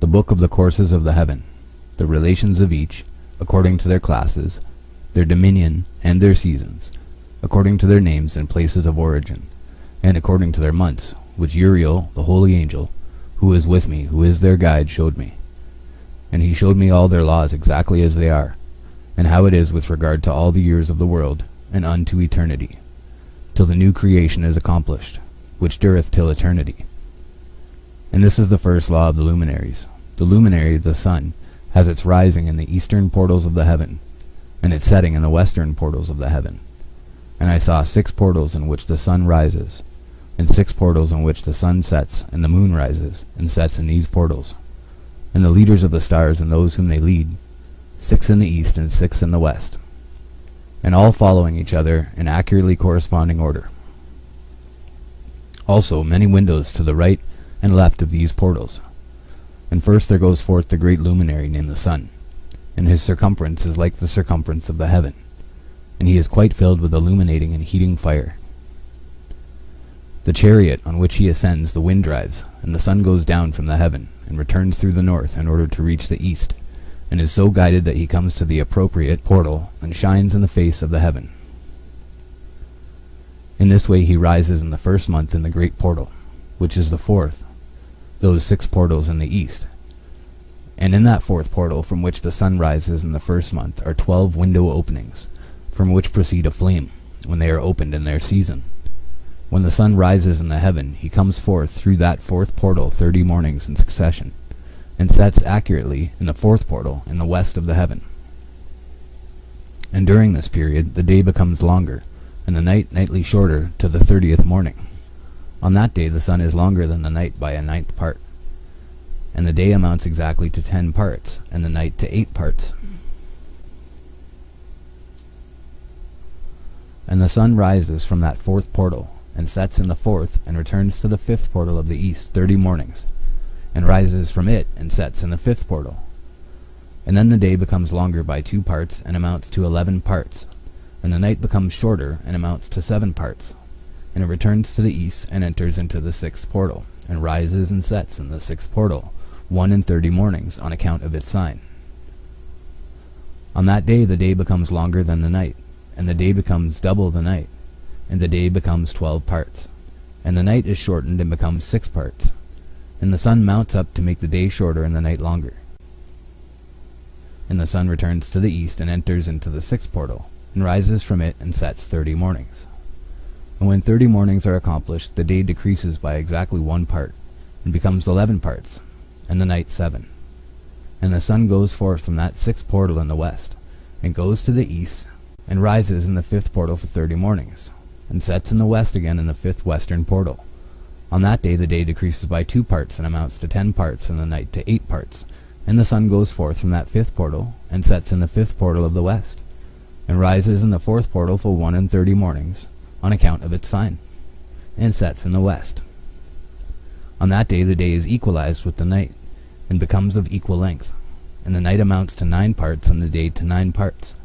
book of the courses of the heaven, the relations of each, according to their classes, their dominion, and their seasons, according to their names and places of origin, and according to their months, which Uriel, the holy angel, who is with me, who is their guide, showed me. And he showed me all their laws exactly as they are, and how it is with regard to all the years of the world, and unto eternity, till the new creation is accomplished, which dureth till eternity. And this is the first law of the luminaries. The luminary, the sun, has its rising in the eastern portals of the heaven, and its setting in the western portals of the heaven. And I saw 6 portals in which the sun rises, and 6 portals in which the sun sets, and the moon rises, and sets in these portals. And the leaders of the stars and those whom they lead, 6 in the east and 6 in the west, and all following each other in accurately corresponding order. Also many windows to the right and left of these portals. And first there goes forth the great luminary named the sun, and his circumference is like the circumference of the heaven, and he is quite filled with illuminating and heating fire. The chariot on which he ascends the wind drives, and the sun goes down from the heaven, and returns through the north in order to reach the east, and is so guided that he comes to the appropriate portal, and shines in the face of the heaven. In this way he rises in the first month in the great portal, which is the 4th, those 6 portals in the east. And in that 4th portal from which the sun rises in the first month are 12 window openings, from which proceed a flame, when they are opened in their season. When the sun rises in the heaven, he comes forth through that 4th portal 30 mornings in succession, and sets accurately in the 4th portal in the west of the heaven. And during this period the day becomes longer, and the night nightly shorter to the 30th morning. On that day the sun is longer than the night by a 9th part, and the day amounts exactly to 10 parts, and the night to 8 parts. And the sun rises from that 4th portal, and sets in the 4th, and returns to the 5th portal of the east 30 mornings, and rises from it, and sets in the 5th portal. And then the day becomes longer by 2 parts, and amounts to 11 parts, and the night becomes shorter, and amounts to 7 parts. And it returns to the east, and enters into the 6th portal, and rises and sets in the 6th portal, 1 in 30 mornings, on account of its sign. On that day the day becomes longer than the night, and the day becomes double the night, and the day becomes 12 parts, and the night is shortened and becomes 6 parts, and the sun mounts up to make the day shorter and the night longer. And the sun returns to the east, and enters into the 6th portal, and rises from it, and sets 30 mornings. And when 30 mornings are accomplished, the day decreases by exactly 1 part, and becomes 11 parts, and the night 7. And the sun goes forth from that 6th portal in the west, and goes to the east, and rises in the 5th portal for 30 mornings, and sets in the west again in the 5th western portal. On that day the day decreases by 2 parts, and amounts to 10 parts, and the night to 8 parts. And the sun goes forth from that 5th portal, and sets in the 5th portal of the west, and rises in the 4th portal for 1 in 30 mornings, on account of its sign, and sets in the west. On that day the day is equalized with the night, and becomes of equal length, and the night amounts to 9 parts, and the day to 9 parts.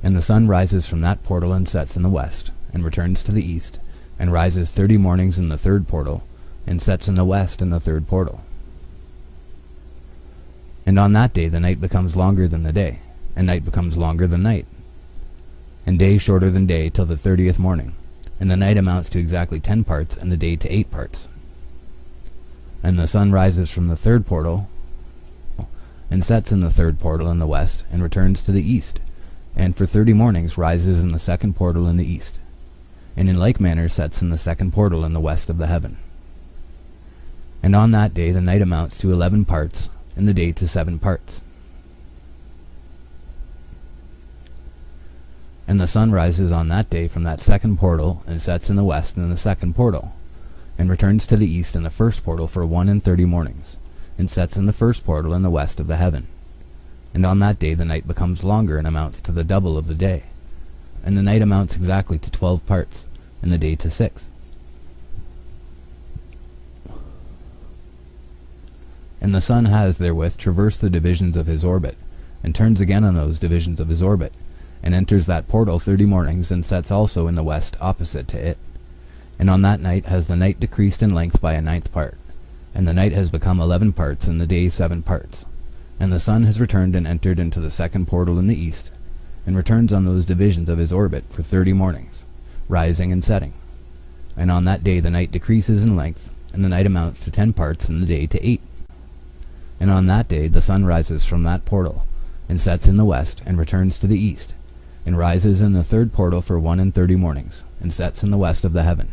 And the sun rises from that portal, and sets in the west, and returns to the east, and rises 30 mornings in the 3rd portal, and sets in the west in the 3rd portal. And on that day the night becomes longer than the day, and night becomes longer than night, and day shorter than day till the 30th morning, and the night amounts to exactly 10 parts, and the day to 8 parts. And the sun rises from the 3rd portal, and sets in the 3rd portal in the west, and returns to the east, and for 30 mornings rises in the 2nd portal in the east, and in like manner sets in the 2nd portal in the west of the heaven. And on that day the night amounts to 11 parts, and the day to 7 parts. And the sun rises on that day from that 2nd portal, and sets in the west in the 2nd portal, and returns to the east in the 1st portal for 1 in 30 mornings, and sets in the 1st portal in the west of the heaven. And on that day the night becomes longer, and amounts to the double of the day, and the night amounts exactly to 12 parts, and the day to 6. And the sun has therewith traversed the divisions of his orbit, and turns again on those divisions of his orbit, and enters that portal 30 mornings, and sets also in the west opposite to it. And on that night has the night decreased in length by a 9th part, and the night has become 11 parts, and the day 7 parts. And the sun has returned and entered into the second portal in the east, and returns on those divisions of his orbit for 30 mornings, rising and setting. And on that day the night decreases in length, and the night amounts to 10 parts, and the day to 8. And on that day the sun rises from that portal, and sets in the west, and returns to the east, and rises in the third portal for 31 mornings, and sets in the west of the heaven.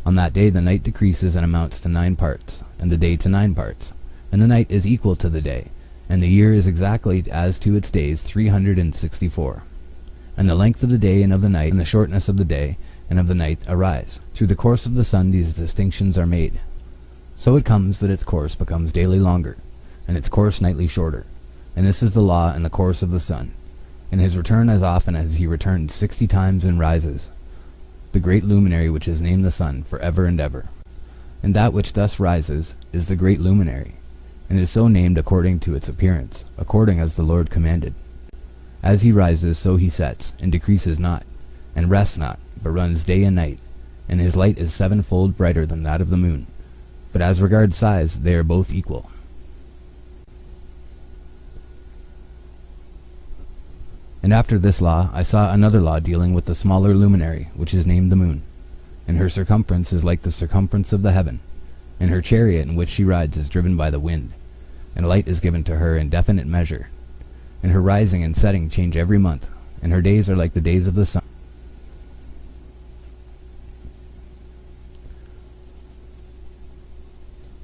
On that day the night decreases and amounts to 9 parts, and the day to 9 parts, and the night is equal to the day, and the year is exactly as to its days 364. And the length of the day and of the night, and the shortness of the day and of the night arise. Through the course of the sun these distinctions are made. So it comes that its course becomes daily longer, and its course nightly shorter. And this is the law in the course of the sun. And his return as often as he returns 60 times and rises, the great luminary which is named the sun for ever and ever. And that which thus rises is the great luminary, and is so named according to its appearance, according as the Lord commanded. As he rises, so he sets, and decreases not, and rests not, but runs day and night, and his light is 7-fold brighter than that of the moon. But as regards size, they are both equal. And after this law, I saw another law dealing with the smaller luminary, which is named the moon. And her circumference is like the circumference of the heaven, and her chariot in which she rides is driven by the wind, and light is given to her in definite measure. And her rising and setting change every month, and her days are like the days of the sun.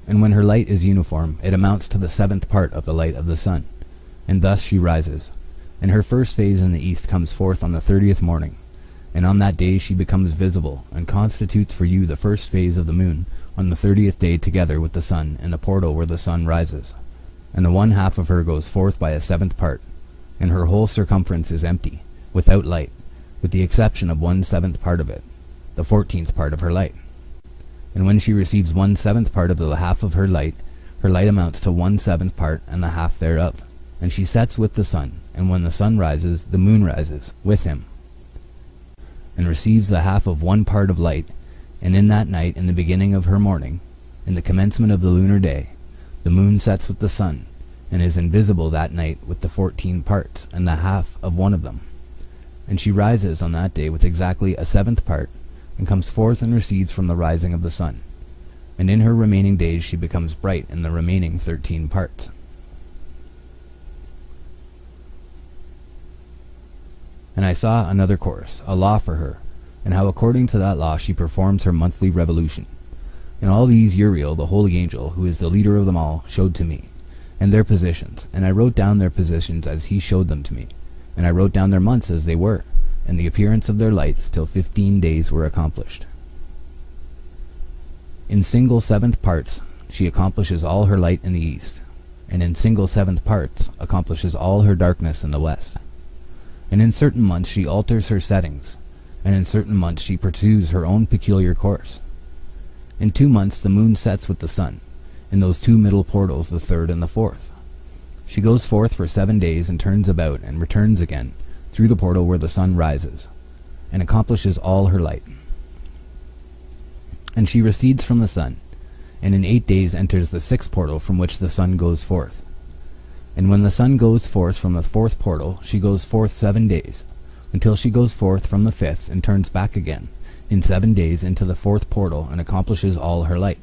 And when her light is uniform, it amounts to the 7th part of the light of the sun, and thus she rises. And her first phase in the east comes forth on the 30th morning, and on that day she becomes visible, and constitutes for you the first phase of the moon on the 30th day together with the sun in the portal where the sun rises. And the one half of her goes forth by a 7th part, and her whole circumference is empty, without light, with the exception of 1/7 part of it, the 14th part of her light. And when she receives 1/7 part of the half of her light amounts to 1/7 part and the half thereof. And she sets with the sun, and when the sun rises, the moon rises with him, and receives the half of 1 part of light. And in that night, in the beginning of her morning, in the commencement of the lunar day, the moon sets with the sun, and is invisible that night with the 14 parts and the half of one of them. And she rises on that day with exactly a 7th part, and comes forth and recedes from the rising of the sun. And in her remaining days she becomes bright in the remaining 13 parts. And I saw another course, a law for her, and how according to that law she performs her monthly revolution. And all these Uriel, the holy angel, who is the leader of them all, showed to me, and their positions, and I wrote down their positions as he showed them to me, and I wrote down their months as they were, and the appearance of their lights, till 15 days were accomplished. In single 7th parts she accomplishes all her light in the east, and in single 7th parts accomplishes all her darkness in the west. And in certain months she alters her settings, and in certain months she pursues her own peculiar course. In 2 months the moon sets with the sun, in those 2 middle portals, the 3rd and the 4th. She goes forth for 7 days, and turns about, and returns again, through the portal where the sun rises, and accomplishes all her light. And she recedes from the sun, and in 8 days enters the 6th portal from which the sun goes forth. And when the sun goes forth from the 4th portal, she goes forth 7 days, until she goes forth from the 5th, and turns back again, in 7 days, into the 4th portal, and accomplishes all her light.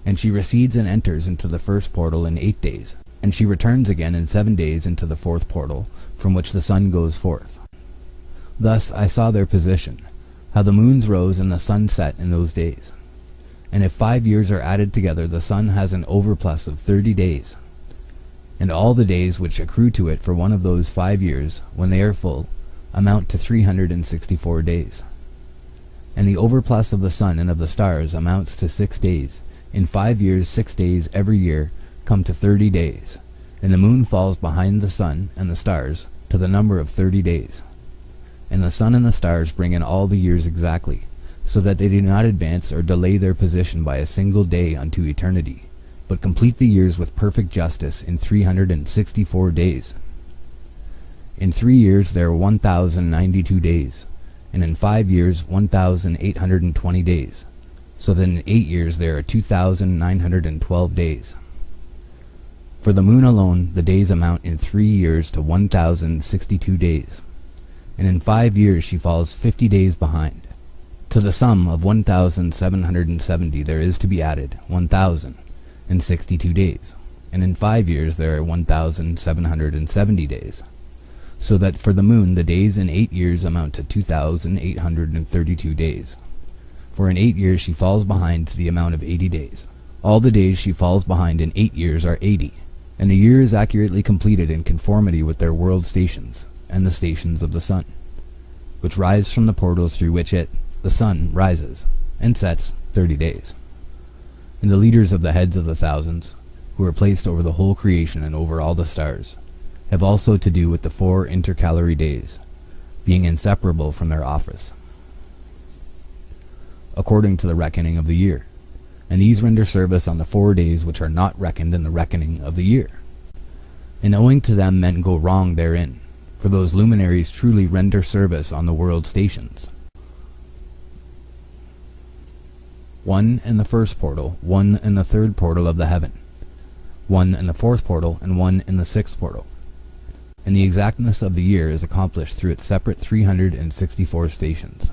And she recedes and enters into the 1st portal in 8 days, and she returns again in 7 days into the 4th portal, from which the sun goes forth. Thus I saw their position, how the moons rose and the sun set in those days. And if 5 years are added together, the sun has an overplus of 30 days. And all the days which accrue to it for one of those 5 years, when they are full, amount to 364 days. And the overplus of the sun and of the stars amounts to 6 days. In 5 years 6 days every year come to 30 days, and the moon falls behind the sun and the stars to the number of 30 days. And the sun and the stars bring in all the years exactly, so that they do not advance or delay their position by a single day unto eternity, but complete the years with perfect justice in 364 days. In 3 years there are 1,092 days, and in 5 years 1,820 days. so that in 8 years there are 2,912 days. For the moon alone, the days amount in 3 years to 1,062 days, and in 5 years she falls 50 days behind. To the sum of 1,770 there is to be added 1,062 days, and in 5 years there are 1,770 days, so that for the moon the days in 8 years amount to 2,832 days. For in 8 years she falls behind to the amount of 80 days. All the days she falls behind in 8 years are 80, and the year is accurately completed in conformity with their world stations, and the stations of the sun, which rise from the portals through which it, the sun, rises, and sets 30 days. And the leaders of the heads of the thousands, who are placed over the whole creation and over all the stars, have also to do with the 4 intercalary days, being inseparable from their office, according to the reckoning of the year, and these render service on the 4 days which are not reckoned in the reckoning of the year. And owing to them men go wrong therein, for those luminaries truly render service on the world stations. 1 in the first portal, 1 in the third portal of the heaven, 1 in the fourth portal, and 1 in the sixth portal. And the exactness of the year is accomplished through its separate 364 stations.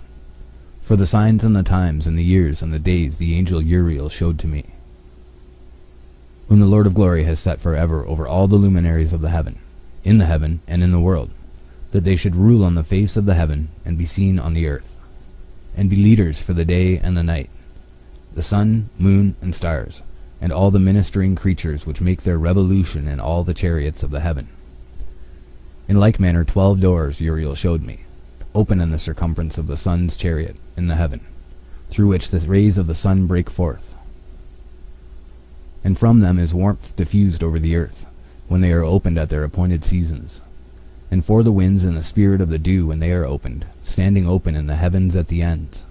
For the signs and the times and the years and the days the angel Uriel showed to me, whom the Lord of glory has set forever over all the luminaries of the heaven and in the world, that they should rule on the face of the heaven and be seen on the earth, and be leaders for the day and the night, the sun, moon, and stars, and all the ministering creatures which make their revolution in all the chariots of the heaven. In like manner 12 doors Uriel showed me, open in the circumference of the sun's chariot in the heaven, through which the rays of the sun break forth. And from them is warmth diffused over the earth, when they are opened at their appointed seasons, and for the winds and the spirit of the dew when they are opened, standing open in the heavens at the ends.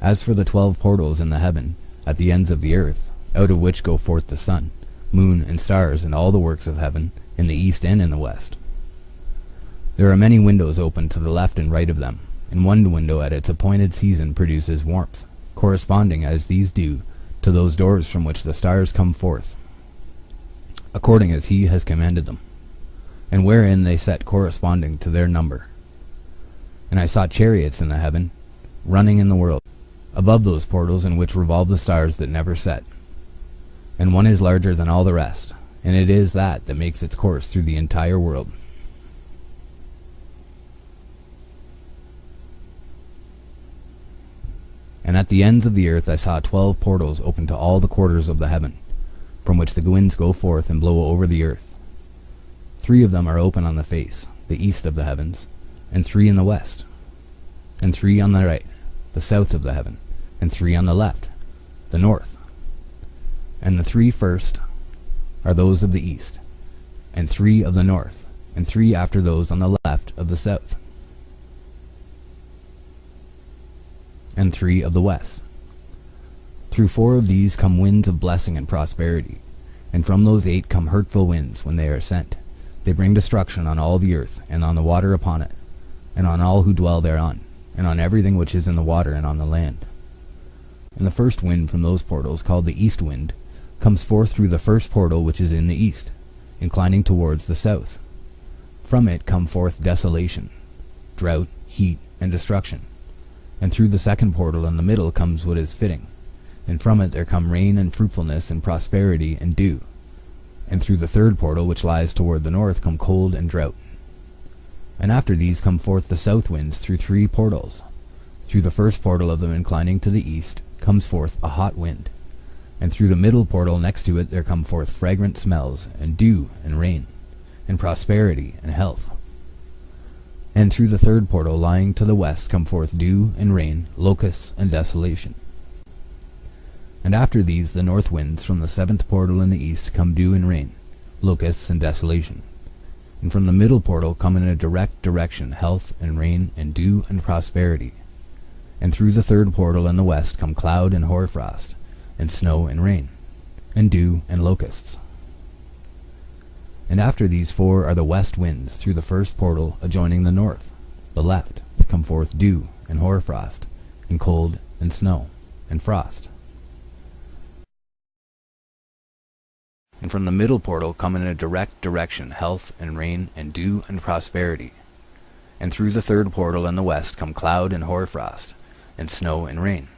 As for the 12 portals in the heaven, at the ends of the earth, out of which go forth the sun, moon, and stars, and all the works of heaven, in the east and in the west. There are many windows open to the left and right of them, and one window at its appointed season produces warmth, corresponding as these do to those doors from which the stars come forth, according as he has commanded them, and wherein they set corresponding to their number. And I saw chariots in the heaven, running in the world, above those portals in which revolve the stars that never set. And one is larger than all the rest, and it is that makes its course through the entire world. And at the ends of the earth I saw 12 portals open to all the quarters of the heaven, from which the winds go forth and blow over the earth. 3 of them are open on the face, the east of the heavens, and 3 in the west, and 3 on the right, the south of the heaven, and 3 on the left, the north. And the 3 first are those of the east, and 3 of the north, and 3 after those on the left of the south, and 3 of the west. Through 4 of these come winds of blessing and prosperity, and from those 8 come hurtful winds when they are sent. They bring destruction on all the earth, and on the water upon it, and on all who dwell thereon, and on everything which is in the water and on the land. And the first wind from those portals, called the east wind, comes forth through the first portal which is in the east, inclining towards the south. From it come forth desolation, drought, heat, and destruction. And through the second portal in the middle comes what is fitting, and from it there come rain and fruitfulness and prosperity and dew. And through the third portal which lies toward the north come cold and drought. And after these come forth the south winds through 3 portals. Through the first portal of them inclining to the east comes forth a hot wind, and through the middle portal next to it there come forth fragrant smells, and dew, and rain, and prosperity, and health. And through the third portal lying to the west come forth dew, and rain, locusts, and desolation. And after these the north winds from the 7th portal in the east come dew and rain, locusts, and desolation. And from the middle portal come in a direct direction health, and rain, and dew, and prosperity. And through the third portal in the west come cloud and hoarfrost, and snow and rain, and dew and locusts. And after these 4 are the west winds through the first portal adjoining the north, the left, come forth dew and hoarfrost, and cold and snow, and frost. And from the middle portal come in a direct direction health and rain and dew and prosperity. And through the third portal in the west come cloud and hoarfrost, and snow and rain,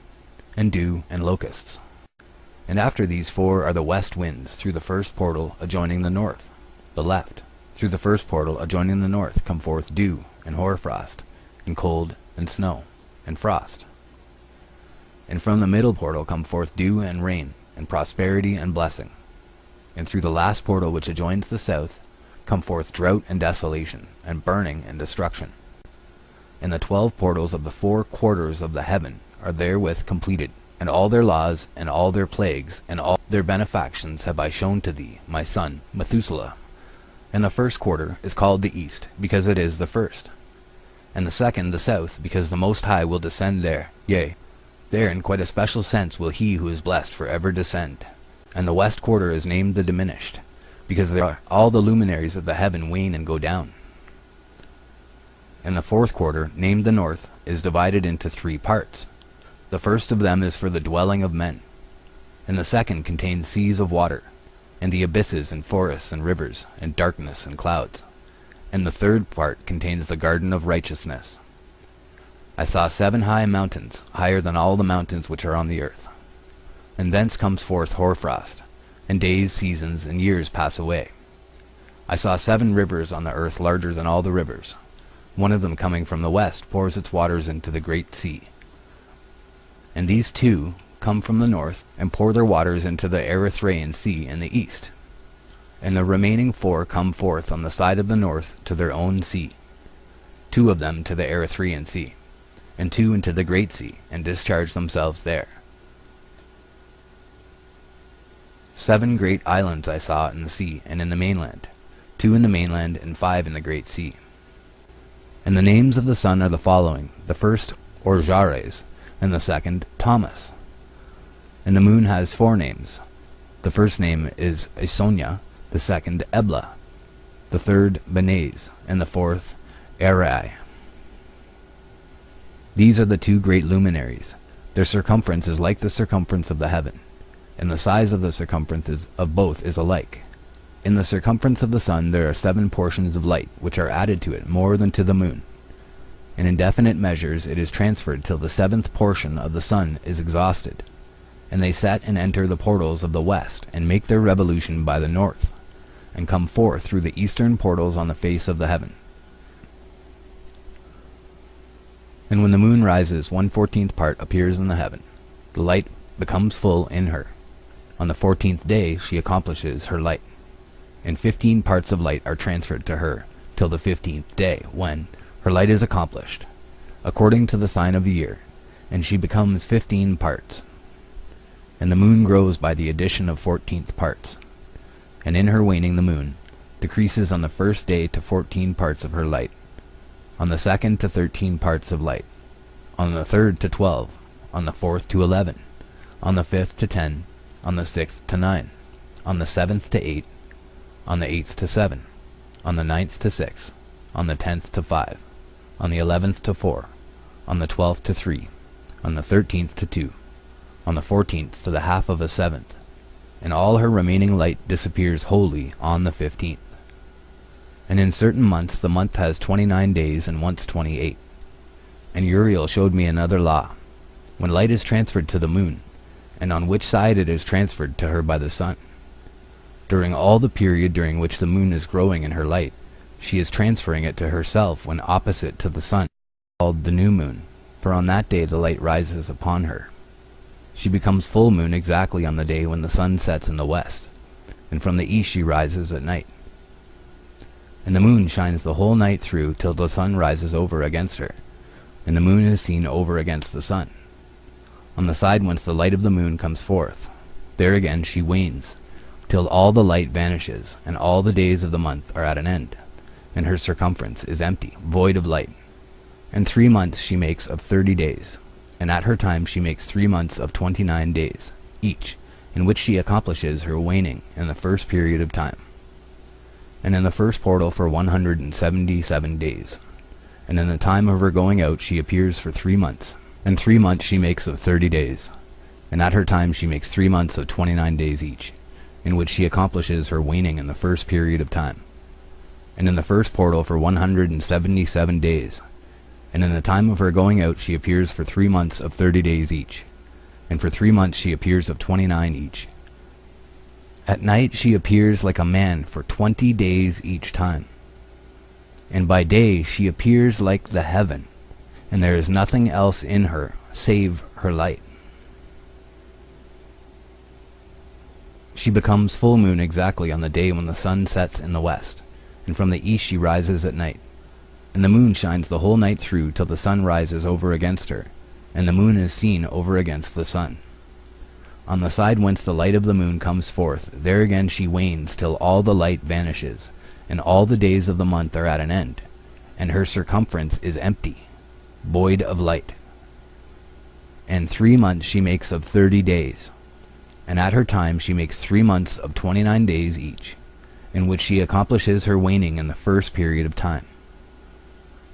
and dew and locusts. And after these four are the west winds through the first portal adjoining the north, the left. Through the first portal adjoining the north come forth dew and hoarfrost, and cold and snow and frost. And from the middle portal come forth dew and rain, and prosperity and blessing. And through the last portal which adjoins the south come forth drought and desolation, and burning and destruction. And the 12 portals of the 4 quarters of the heaven are therewith completed, and all their laws, and all their plagues, and all their benefactions have I shown to thee, my son, Methuselah. And the first quarter is called the east, because it is the first. And the second the south, because the Most High will descend there, yea, there in quite a special sense will he who is blessed forever descend. And the west quarter is named the diminished, because there are all the luminaries of the heaven wane and go down. And the fourth quarter, named the north, is divided into 3 parts. The first of them is for the dwelling of men, and the second contains seas of water, and the abysses and forests and rivers, and darkness and clouds. And the third part contains the garden of righteousness. I saw 7 high mountains, higher than all the mountains which are on the earth. And thence comes forth hoarfrost, and days, seasons, and years pass away. I saw 7 rivers on the earth larger than all the rivers. One of them coming from the west pours its waters into the great sea. And these 2 come from the north, and pour their waters into the Erythraean Sea in the east. And the remaining 4 come forth on the side of the north to their own sea, 2 of them to the Erythraean Sea, and 2 into the great sea, and discharge themselves there. 7 great islands I saw in the sea and in the mainland, 2 in the mainland and 5 in the great sea. And the names of the sun are the following: the first Orjares, and the second Thomas. And the moon has 4 names. The first name is Isonia, the second Ebla, the third Benes, and the fourth Erai. These are the 2 great luminaries. Their circumference is like the circumference of the heaven, and the size of the circumferences of both is alike. In the circumference of the sun there are 7 portions of light, which are added to it more than to the moon. And in definite measures it is transferred till the 7th portion of the sun is exhausted. And they set and enter the portals of the west, and make their revolution by the north, and come forth through the eastern portals on the face of the heaven. And when the moon rises, 1/14th part appears in the heaven. The light becomes full in her. On the 14th day she accomplishes her light, and 15 parts of light are transferred to her till the 15th day, when her light is accomplished, according to the sign of the year, and she becomes 15 parts. And the moon grows by the addition of 14th parts, and in her waning the moon decreases on the first day to 14 parts of her light, on the second to 13 parts of light, on the third to 12, on the fourth to 11, on the 5th to 10, on the 6th to 9, on the 7th to 8, on the 8th to 7, on the 9th to 6, on the 10th to 5, on the 11th to 4, on the 12th to 3, on the 13th to 2, on the 14th to the half of a 7th, and all her remaining light disappears wholly on the 15th. And in certain months the month has 29 days, and once 28. And Uriel showed me another law. When light is transferred to the moon, and on which side it is transferred to her by the sun, during all the period during which the moon is growing in her light, she is transferring it to herself when opposite to the sun, called the new moon, for on that day the light rises upon her. She becomes full moon exactly on the day when the sun sets in the west, and from the east she rises at night. And the moon shines the whole night through till the sun rises over against her, and the moon is seen over against the sun. On the side whence the light of the moon comes forth, there again she wanes, till all the light vanishes, and all the days of the month are at an end, and her circumference is empty, void of light. And 3 months she makes of 30 days, and at her time she makes 3 months of 29 days, each, in which she accomplishes her waning in the first period of time. And in the first portal for 177 days, and in the time of her going out she appears for 3 months, and 3 months she makes of 30 days, and at her time she makes 3 months of 29 days each, in which she accomplishes her waning in the first period of time, and in the first portal for 177 days, and in the time of her going out she appears for 3 months of 30 days each, and for 3 months she appears of 29 each. At night she appears like a man for 20 days each time, and by day she appears like the heaven, and there is nothing else in her save her light. She becomes full moon exactly on the day when the sun sets in the west, and from the east she rises at night, and the moon shines the whole night through till the sun rises over against her, and the moon is seen over against the sun. On the side whence the light of the moon comes forth, there again she wanes till all the light vanishes, and all the days of the month are at an end, and her circumference is empty, void of light. And 3 months she makes of 30 days, and at her time she makes 3 months of 29 days each, in which she accomplishes her waning in the first period of time,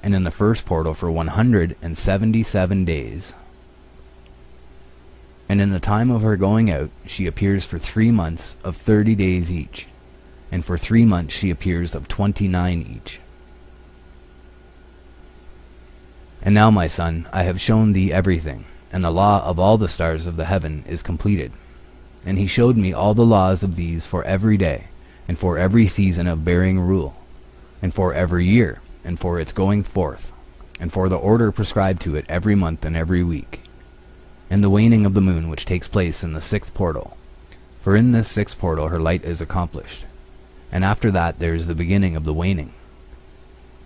and in the first portal for 177 days. And in the time of her going out she appears for 3 months of 30 days each, and for 3 months she appears of 29 each. And now, my son, I have shown thee everything, and the law of all the stars of the heaven is completed. And he showed me all the laws of these for every day, and for every season of bearing rule, and for every year, and for its going forth, and for the order prescribed to it every month and every week, and the waning of the moon which takes place in the 6th portal. For in this 6th portal her light is accomplished, and after that there is the beginning of the waning.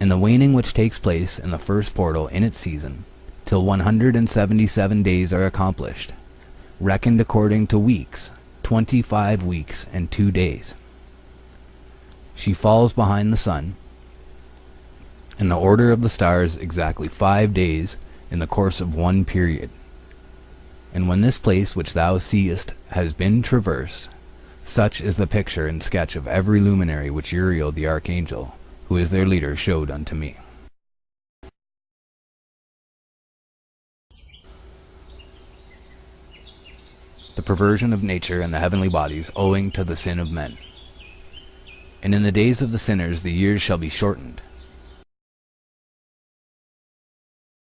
And the waning which takes place in the 1st portal in its season, till 177 days are accomplished, reckoned according to weeks, 25 weeks and 2 days. She falls behind the sun, in the order of the stars exactly 5 days in the course of one period. And when this place which thou seest has been traversed, such is the picture and sketch of every luminary which Uriel the archangel, who is their leader, showed unto me. The perversion of nature and the heavenly bodies owing to the sin of men. And in the days of the sinners the years shall be shortened,